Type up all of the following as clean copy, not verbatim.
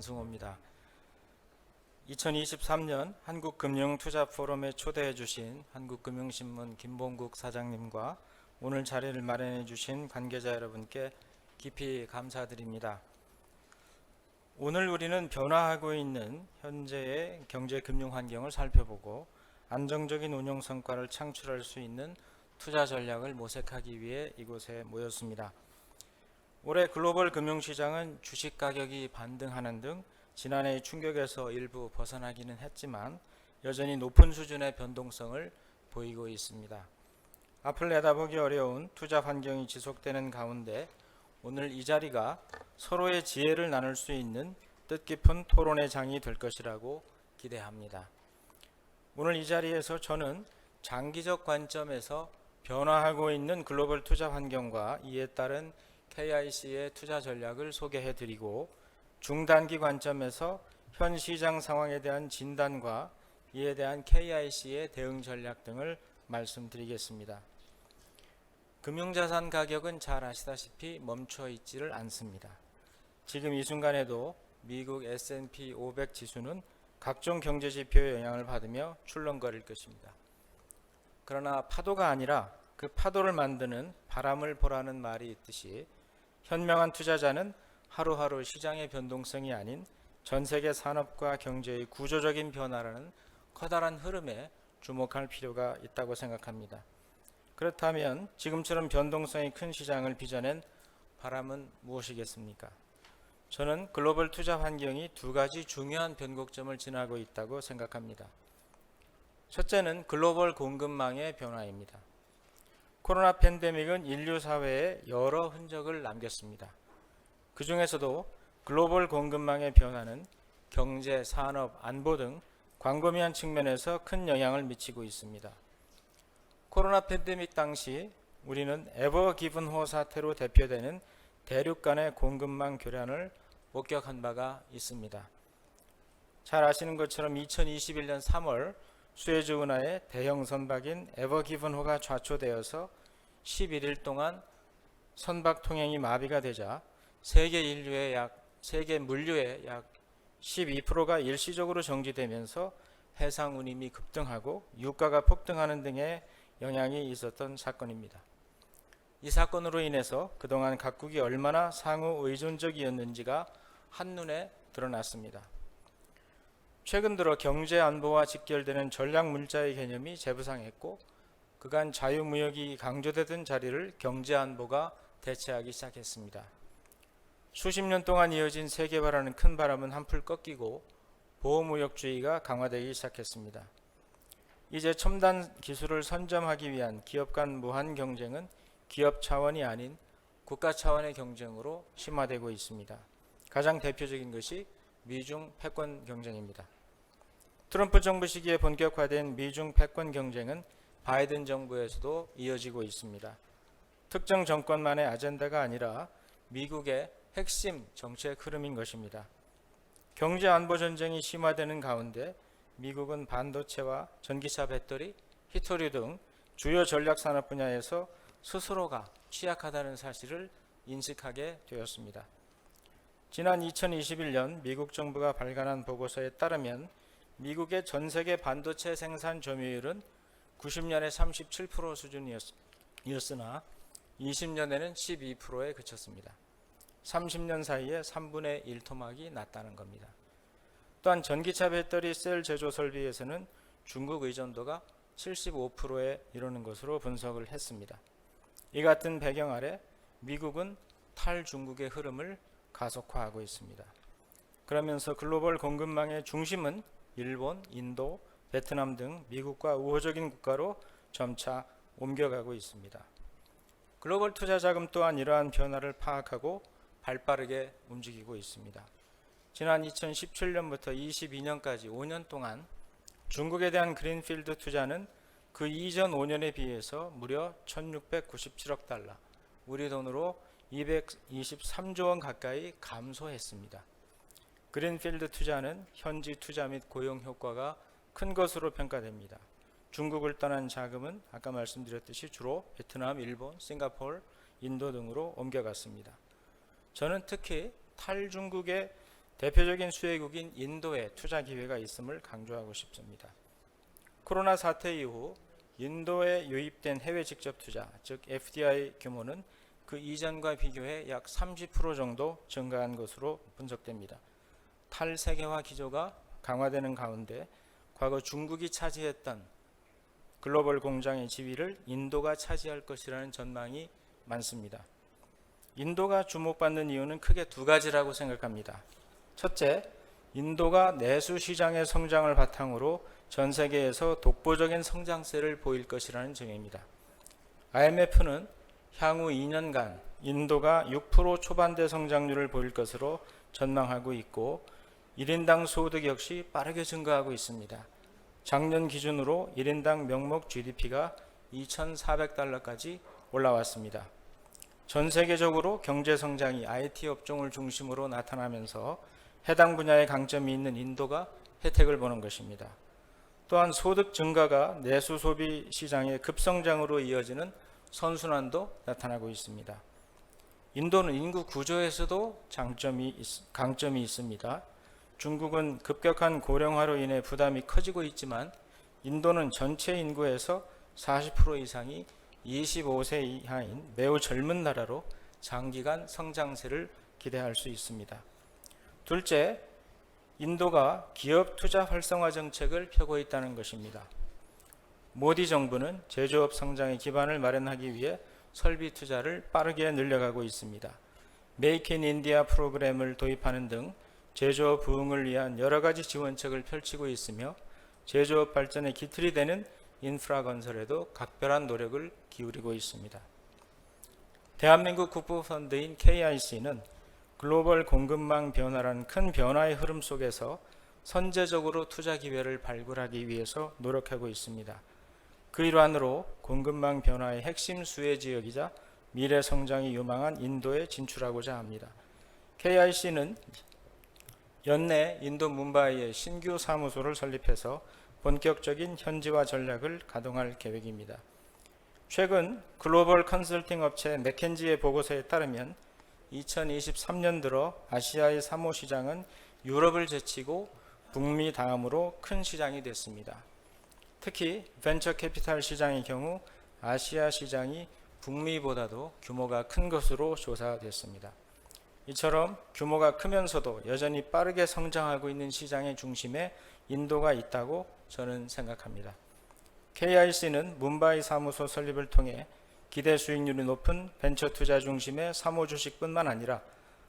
안승호입니다. 2023년 한국금융투자포럼에 초대해 주신 한국금융신문 김봉국 사장님과 오늘 자리를 마련해 주신 관계자 여러분께 깊이 감사드립니다. 오늘 우리는 변화하고 있는 현재의 경제금융 환경을 살펴보고 안정적인 운용 성과를 창출할 수 있는 투자 전략을 모색하기 위해 이곳에 모였습니다. 올해 글로벌 금융시장은 주식 가격이 반등하는 등 지난해의 충격에서 일부 벗어나기는 했지만 여전히 높은 수준의 변동성을 보이고 있습니다. 앞을 내다보기 어려운 투자 환경이 지속되는 가운데 오늘 이 자리가 서로의 지혜를 나눌 수 있는 뜻깊은 토론의 장이 될 것이라고 기대합니다. 오늘 이 자리에서 저는 장기적 관점에서 변화하고 있는 글로벌 투자 환경과 이에 따른 KIC의 투자 전략을 소개해 드리고 중단기 관점에서 현 시장 상황에 대한 진단과 이에 대한 KIC의 대응 전략 등을 말씀드리겠습니다. 금융자산 가격은 잘 아시다시피 멈춰 있지를 않습니다. 지금 이 순간에도 미국 S&P 500 지수는 각종 경제 지표의 영향을 받으며 출렁거릴 것입니다. 그러나 파도가 아니라 그 파도를 만드는 바람을 보라는 말이 있듯이 현명한 투자자는 하루하루 시장의 변동성이 아닌 전 세계 산업과 경제의 구조적인 변화라는 커다란 흐름에 주목할 필요가 있다고 생각합니다. 그렇다면 지금처럼 변동성이 큰 시장을 빚어낸 바람은 무엇이겠습니까? 저는 글로벌 투자 환경이 두 가지 중요한 변곡점을 지나고 있다고 생각합니다. 첫째는 글로벌 공급망의 변화입니다. 코로나 팬데믹은 인류 사회에 여러 흔적을 남겼습니다. 그 중에서도 글로벌 공급망의 변화는 경제, 산업, 안보 등 광범위한 측면에서 큰 영향을 미치고 있습니다. 코로나 팬데믹 당시 우리는 에버 기븐호 사태로 대표되는 대륙 간의 공급망 교란을 목격한 바가 있습니다. 잘 아시는 것처럼 2021년 3월 수에즈 운하의 대형 선박인 에버 기븐호가 좌초되어서 11일 동안 선박 통행이 마비가 되자 세계 물류의 약 12%가 일시적으로 정지되면서 해상 운임이 급등하고 유가가 폭등하는 등의 영향이 있었던 사건입니다. 이 사건으로 인해서 그동안 각국이 얼마나 상호 의존적이었는지가 한눈에 드러났습니다. 최근 들어 경제 안보와 직결되는 전략 물자의 개념이 재부상했고 그간 자유무역이 강조되던 자리를 경제 안보가 대체하기 시작했습니다. 수십 년 동안 이어진 세계화라는 큰 바람은 한풀 꺾이고 보호무역주의가 강화되기 시작했습니다. 이제 첨단 기술을 선점하기 위한 기업 간 무한 경쟁은 기업 차원이 아닌 국가 차원의 경쟁으로 심화되고 있습니다. 가장 대표적인 것이 미중 패권 경쟁입니다. 트럼프 정부 시기에 본격화된 미중 패권 경쟁은 바이든 정부에서도 이어지고 있습니다. 특정 정권만의 아젠다가 아니라 미국의 핵심 정책 흐름인 것입니다. 경제 안보 전쟁이 심화되는 가운데 미국은 반도체와 전기차 배터리, 히토류 등 주요 전략 산업 분야에서 스스로가 취약하다는 사실을 인식하게 되었습니다. 지난 2021년 미국 정부가 발간한 보고서에 따르면 미국의 전 세계 반도체 생산 점유율은 90년에 37% 수준이었으나 20년에는 12%에 그쳤습니다. 30년 사이에 3분의 1 토막이 났다는 겁니다. 또한 전기차 배터리 셀 제조 설비에서는 중국 의존도가 75%에 이르는 것으로 분석을 했습니다. 이 같은 배경 아래 미국은 탈중국의 흐름을 가속화하고 있습니다. 그러면서 글로벌 공급망의 중심은 일본, 인도, 베트남 등 미국과 우호적인 국가로 점차 옮겨가고 있습니다. 글로벌 투자 자금 또한 이러한 변화를 파악하고 발빠르게 움직이고 있습니다. 지난 2017년부터 22년까지 5년 동안 중국에 대한 그린필드 투자는 그 이전 5년에 비해서 무려 1697억 달러, 우리 돈으로 223조 원 가까이 감소했습니다. 그린필드 투자는 현지 투자 및 고용 효과가 큰 것으로 평가됩니다. 중국을 떠난 자금은 아까 말씀드렸듯이 주로 베트남, 일본, 싱가포르, 인도 등으로 옮겨갔습니다. 저는 특히 탈중국의 대표적인 수혜국인 인도에 투자 기회가 있음을 강조하고 싶습니다. 코로나 사태 이후 인도에 유입된 해외 직접 투자, 즉 FDI 규모는 그 이전과 비교해 약 30% 정도 증가한 것으로 분석됩니다. 탈세계화 기조가 강화되는 가운데 과거 중국이 차지했던 글로벌 공장의 지위를 인도가 차지할 것이라는 전망이 많습니다. 인도가 주목받는 이유는 크게 두 가지라고 생각합니다. 첫째, 인도가 내수 시장의 성장을 바탕으로 전 세계에서 독보적인 성장세를 보일 것이라는 점입니다. IMF는 향후 2년간 인도가 6% 초반대 성장률을 보일 것으로 전망하고 있고 1인당 소득 역시 빠르게 증가하고 있습니다. 작년 기준으로 1인당 명목 GDP가 2,400달러까지 올라왔습니다. 전 세계적으로 경제 성장이 IT 업종을 중심으로 나타나면서 해당 분야에 강점이 있는 인도가 혜택을 보는 것입니다. 또한 소득 증가가 내수 소비 시장의 급성장으로 이어지는 선순환도 나타나고 있습니다. 인도는 인구 구조에서도 강점이 있습니다. 중국은 급격한 고령화로 인해 부담이 커지고 있지만 인도는 전체 인구에서 40% 이상이 25세 이하인 매우 젊은 나라로 장기간 성장세를 기대할 수 있습니다. 둘째, 인도가 기업 투자 활성화 정책을 펴고 있다는 것입니다. 모디 정부는 제조업 성장의 기반을 마련하기 위해 설비 투자를 빠르게 늘려가고 있습니다. 메이크 인 인디아 프로그램을 도입하는 등 제조업 부흥을 위한 여러 가지 지원책을 펼치고 있으며 제조업 발전의 기틀이 되는 인프라 건설에도 각별한 노력을 기울이고 있습니다. 대한민국 국부펀드인 KIC는 글로벌 공급망 변화라는 큰 변화의 흐름 속에서 선제적으로 투자 기회를 발굴하기 위해서 노력하고 있습니다. 그 일환으로 공급망 변화의 핵심 수혜 지역이자 미래 성장이 유망한 인도에 진출하고자 합니다. KIC는 연내 인도 뭄바이에 신규 사무소를 설립해서 본격적인 현지화 전략을 가동할 계획입니다. 최근 글로벌 컨설팅 업체 맥켄지의 보고서에 따르면 2023년 들어 아시아의 사모 시장은 유럽을 제치고 북미 다음으로 큰 시장이 됐습니다. 특히 벤처 캐피탈 시장의 경우 아시아 시장이 북미보다도 규모가 큰 것으로 조사됐습니다. 이처럼 규모가 크면서도 여전히 빠르게 성장하고 있는 시장의 중심에 인도가 있다고 저는 생각합니다. KIC는 뭄바이 사무소 설립을 통해 기대 수익률이 높은 벤처 투자 중심의 사모 주식뿐만 아니라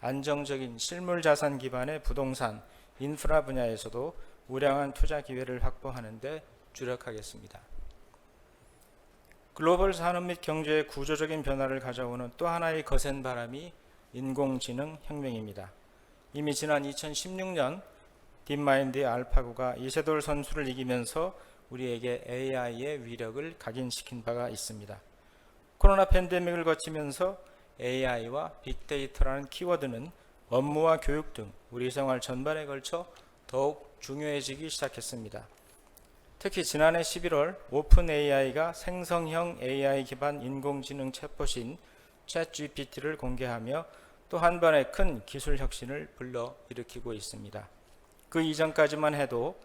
안정적인 실물 자산 기반의 부동산, 인프라 분야에서도 우량한 투자 기회를 확보하는 데 주력하겠습니다. 글로벌 산업 및 경제의 구조적인 변화를 가져오는 또 하나의 거센 바람이 인공지능 혁명입니다. 이미 지난 2016년 딥마인드의 알파고가 이세돌 선수를 이기면서 우리에게 AI의 위력을 각인시킨 바가 있습니다. 코로나 팬데믹을 거치면서 AI와 빅데이터라는 키워드는 업무와 교육 등 우리 생활 전반에 걸쳐 더욱 중요해지기 시작했습니다. 특히 지난해 11월 오픈 AI가 생성형 AI 기반 인공지능 챗봇인 챗GPT를 공개하며 또 한 번의 큰 기술 혁신을 불러일으키고 있습니다. 그 이전까지만 해도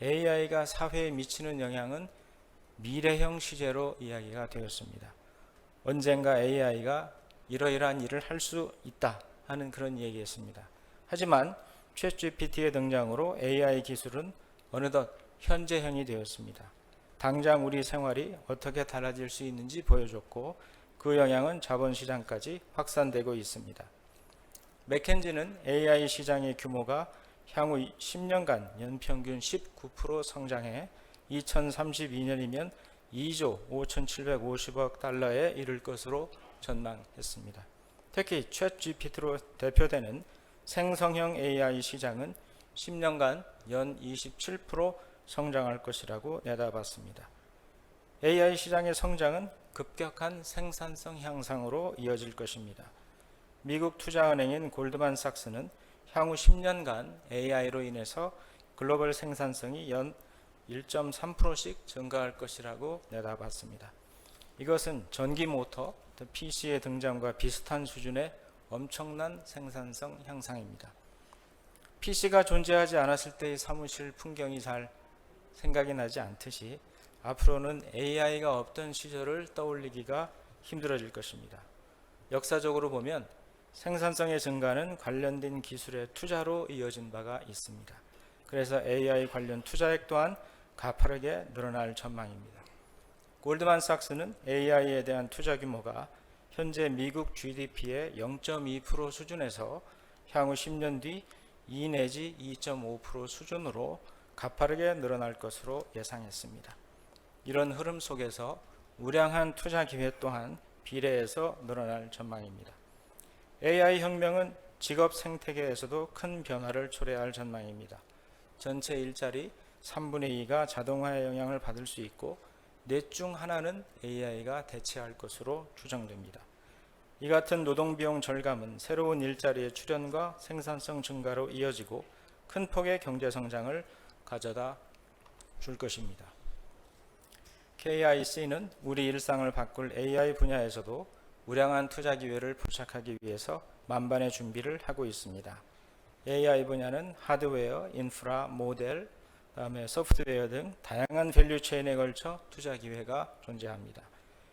AI가 사회에 미치는 영향은 미래형 시제로 이야기가 되었습니다. 언젠가 AI가 이러이러한 일을 할 수 있다 하는 그런 얘기였습니다. 하지만 챗GPT의 등장으로 AI 기술은 어느덧 현재형이 되었습니다. 당장 우리 생활이 어떻게 달라질 수 있는지 보여줬고 그 영향은 자본시장까지 확산되고 있습니다. 맥켄지는 AI 시장의 규모가 향후 10년간 연평균 19% 성장해 2032년이면 2조 5,750억 달러에 이를 것으로 전망했습니다. 특히 챗GPT로 대표되는 생성형 AI 시장은 10년간 연 27% 성장할 것이라고 내다봤습니다. AI 시장의 성장은 급격한 생산성 향상으로 이어질 것입니다. 미국 투자은행인 골드만삭스는 향후 10년간 AI로 인해서 글로벌 생산성이 연 1.3%씩 증가할 것이라고 내다봤습니다. 이것은 전기 모터, PC의 등장과 비슷한 수준의 엄청난 생산성 향상입니다. PC가 존재하지 않았을 때의 사무실 풍경이 잘 생각이 나지 않듯이 앞으로는 AI가 없던 시절을 떠올리기가 힘들어질 것입니다. 역사적으로 보면 생산성의 증가는 관련된 기술의 투자로 이어진 바가 있습니다. 그래서 AI 관련 투자액 또한 가파르게 늘어날 전망입니다. 골드만삭스는 AI에 대한 투자 규모가 현재 미국 GDP의 0.2% 수준에서 향후 10년 뒤 2 내지 2.5% 수준으로 가파르게 늘어날 것으로 예상했습니다. 이런 흐름 속에서 우량한 투자 기회 또한 비례해서 늘어날 전망입니다. AI 혁명은 직업 생태계에서도 큰 변화를 초래할 전망입니다. 전체 일자리 3분의 2가 자동화의 영향을 받을 수 있고 넷 중 하나는 AI가 대체할 것으로 추정됩니다. 이 같은 노동비용 절감은 새로운 일자리의 출현과 생산성 증가로 이어지고 큰 폭의 경제성장을 가져다 줄 것입니다. KIC는 우리 일상을 바꿀 AI 분야에서도 우량한 투자 기회를 포착하기 위해서 만반의 준비를 하고 있습니다. AI 분야는 하드웨어, 인프라, 모델, 그다음에 소프트웨어 등 다양한 밸류 체인에 걸쳐 투자 기회가 존재합니다.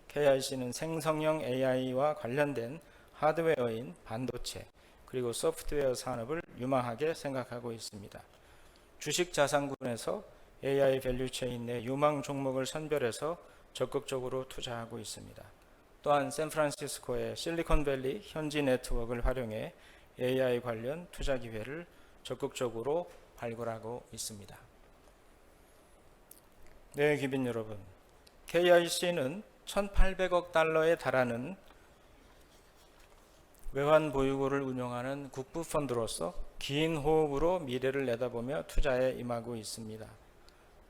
KIC는 생성형 AI와 관련된 하드웨어인 반도체 그리고 소프트웨어 산업을 유망하게 생각하고 있습니다. 주식 자산군에서 AI 밸류 체인 내 유망 종목을 선별해서 적극적으로 투자하고 있습니다. 또한 샌프란시스코의 실리콘밸리 현지 네트워크를 활용해 AI 관련 투자 기회를 적극적으로 발굴하고 있습니다. 네, 귀빈 여러분, KIC는 1,800억 달러에 달하는 외환 보유고를 운영하는 국부 펀드로서 긴 호흡으로 미래를 내다보며 투자에 임하고 있습니다.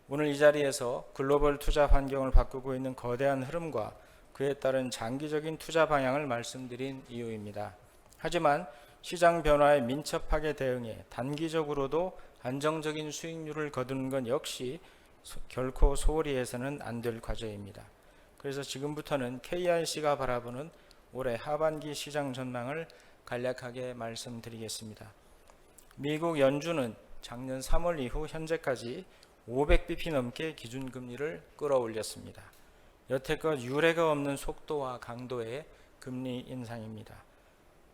오늘 이 자리에서 글로벌 투자 환경을 바꾸고 있는 거대한 흐름과 그에 따른 장기적인 투자 방향을 말씀드린 이유입니다. 하지만 시장 변화에 민첩하게 대응해 단기적으로도 안정적인 수익률을 거두는 건 역시 결코 소홀히 해서는 안 될 과제입니다. 그래서 지금부터는 KIC가 바라보는 올해 하반기 시장 전망을 간략하게 말씀드리겠습니다. 미국 연준은 작년 3월 이후 현재까지 500bp 넘게 기준금리를 끌어올렸습니다. 여태껏 유례가 없는 속도와 강도의 금리 인상입니다.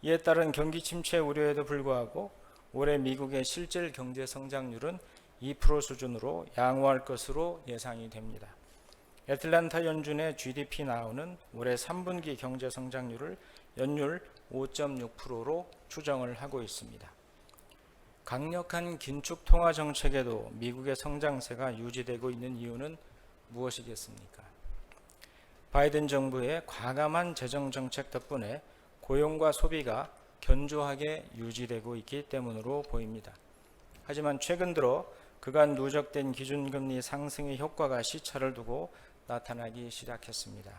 이에 따른 경기 침체 우려에도 불구하고 올해 미국의 실질 경제 성장률은 2% 수준으로 양호할 것으로 예상이 됩니다. 애틀랜타 연준의 GDP 나우는 올해 3분기 경제 성장률을 연율 5.6%로 추정을 하고 있습니다. 강력한 긴축 통화 정책에도 미국의 성장세가 유지되고 있는 이유는 무엇이겠습니까? 바이든 정부의 과감한 재정 정책 덕분에 고용과 소비가 견조하게 유지되고 있기 때문으로 보입니다. 하지만 최근 들어 그간 누적된 기준금리 상승의 효과가 시차를 두고 나타나기 시작했습니다.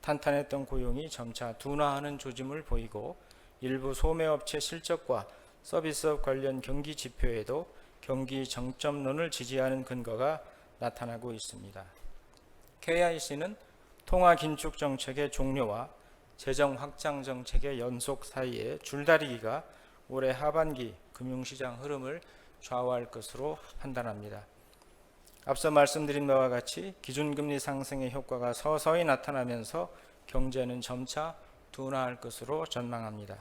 탄탄했던 고용이 점차 둔화하는 조짐을 보이고 일부 소매업체 실적과 서비스업 관련 경기 지표에도 경기 정점론을 지지하는 근거가 나타나고 있습니다. KIC는 통화 긴축 정책의 종료와 재정 확장 정책의 연속 사이에 줄다리기가 올해 하반기 금융시장 흐름을 좌우할 것으로 판단합니다. 앞서 말씀드린 바와 같이 기준금리 상승의 효과가 서서히 나타나면서 경제는 점차 둔화할 것으로 전망합니다.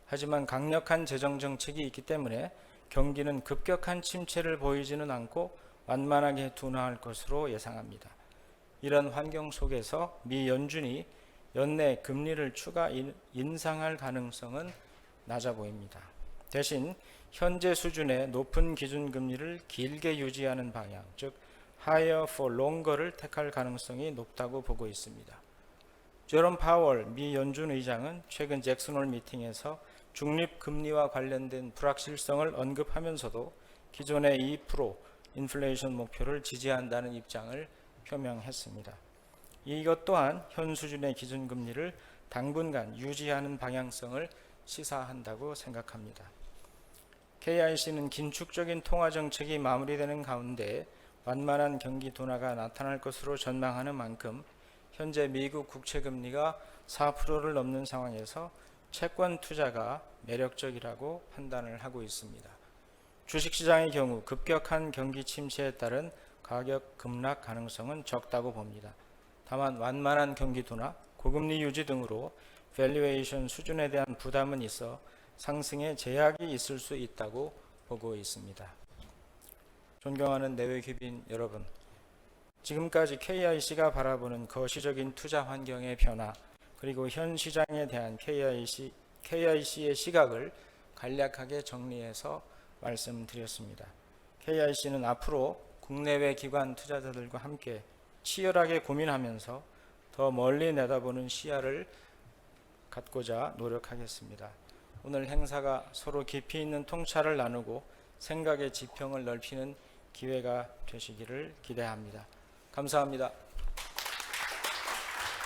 하지만 강력한 재정 정책이 있기 때문에 경기는 급격한 침체를 보이지는 않고 완만하게 둔화할 것으로 예상합니다. 이런 환경 속에서 미 연준이 연내 금리를 추가 인상할 가능성은 낮아 보입니다. 대신 현재 수준의 높은 기준금리를 길게 유지하는 방향, 즉 higher for longer를 택할 가능성이 높다고 보고 있습니다. 제롬 파월 미 연준 의장은 최근 잭슨홀 미팅에서 중립금리와 관련된 불확실성을 언급하면서도 기존의 2% 인플레이션 목표를 지지한다는 입장을 표명했습니다. 이것 또한 현 수준의 기준금리를 당분간 유지하는 방향성을 시사한다고 생각합니다. KIC는 긴축적인 통화정책이 마무리되는 가운데 완만한 경기 둔화가 나타날 것으로 전망하는 만큼 현재 미국 국채금리가 4%를 넘는 상황에서 채권 투자가 매력적이라고 판단을 하고 있습니다. 주식시장의 경우 급격한 경기 침체에 따른 가격 급락 가능성은 적다고 봅니다. 다만 완만한 경기도나 고금리 유지 등으로 밸류에이션 수준에 대한 부담은 있어 상승에 제약이 있을 수 있다고 보고 있습니다. 존경하는 내외 귀빈 여러분, 지금까지 KIC가 바라보는 거시적인 투자 환경의 변화 그리고 현 시장에 대한 KIC의 시각을 간략하게 정리해서 말씀드렸습니다. KIC는 앞으로 국내외 기관 투자자들과 함께 치열하게 고민하면서 더 멀리 내다보는 시야를 갖고자 노력하겠습니다. 오늘 행사가 서로 깊이 있는 통찰을 나누고 생각의 지평을 넓히는 기회가 되시기를 기대합니다. 감사합니다.